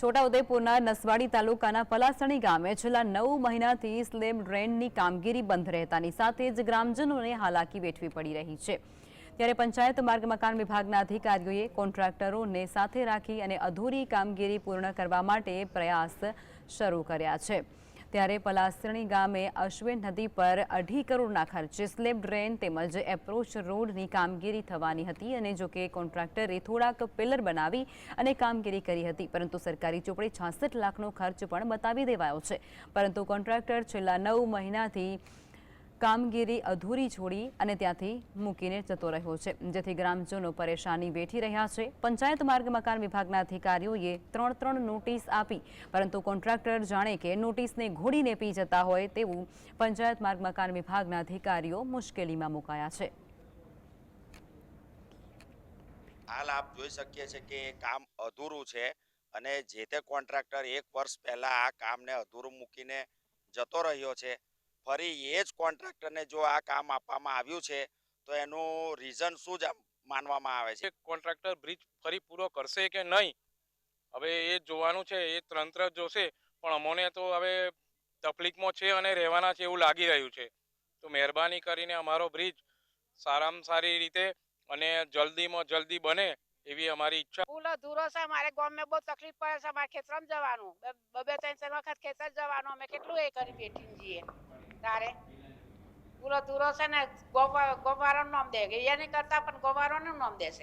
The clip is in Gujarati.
છોટાઉદેપુરના નસવાડી તાલુકાના પલાસણી ગામે છેલ્લા 9 મહિનાથી સ્લેબ ડ્રેનની કામગીરી બંધ રહેતાની સાથે જ ગ્રામજનોને હાલાકી વેઠવી પડી રહી છે। ત્યારે પંચાયત માર્ગ મકાન વિભાગના અધિકારીઓએ કોન્ટ્રાક્ટરોને સાથે રાખી અને અધૂરી કામગીરી પૂર્ણ કરવા માટે પ્રયાસ શરૂ કર્યા છે। ત્યારે પલાસણી ગામે અશ્વિન નદી પર 2.5 કરોડના ખર્ચે સ્લેબ ડ્રેન તેમજ એપ્રોચ રોડની કામગીરી થવાની હતી અને જો કે કોન્ટ્રાક્ટરે થોડાક પિલર બનાવી અને કામગીરી કરી હતી, પરંતુ સરકારી ચોપડે 66 લાખનો ખર્ચ પણ બતાવી દેવાયો છે। પરંતુ કોન્ટ્રાક્ટર છેલ્લા 9 મહિનાથી કામગીરી અધૂરી છોડી અને ત્યાંથી મૂકીને જતો રહ્યો છે, જેથી ગ્રામજનો પરેશાની વેઠી રહ્યા છે। પંચાયત માર્ગ મકાન વિભાગના અધિકારીઓએ 3 નોટિસ આપી, પરંતુ કોન્ટ્રાક્ટર જાણે કે નોટિસને ઘોડીને પી જતા હોય તેવું પંચાયત માર્ગ મકાન વિભાગના અધિકારીઓ મુશ્કેલીમાં મુકાયા છે। હાલ આપ જોઈ શકીએ છીએ કે કામ અધૂરું છે અને જે તે કોન્ટ્રાક્ટર 1 વર્ષ પહેલા આ કામને અધૂરું મૂકીને જતો રહ્યો છે। ફરી એ જ કોન્ટ્રાક્ટરને જો આ કામ આપવામાં આવ્યું છે તો એનું રીઝન શું જ માનવામાં આવે છે? કોન્ટ્રાક્ટર બ્રિજ ફરી પૂરો કરશે કે નહીં, હવે એ જોવાનું છે, એ તંત્ર જોશે। પણ અમોને તો હવે તકલીફમાં છે અને રહેવાના છે એવું લાગી રહ્યું છે। તો મહેરબાની કરીને અમારો બ્રિજ સારામાં સારી રીતે અને જલ્દીમાં જલ્દી બને એવી અમારી ઈચ્છા। પુલ અધૂરો છે, અમારે ગામમાં બહુ તકલીફ પડે છે, અમારે ખેતરમાં જવાનું, 2-3 વખત ખેતર જવાનું, અમે કેટલું એ કરી બેઠીને જઈએ। તારે પુલ અધૂરો છે ને ગોવાળાનું નામ દે, એ નહીં કરતા પણ ગોવાળાનું નામ દેશે।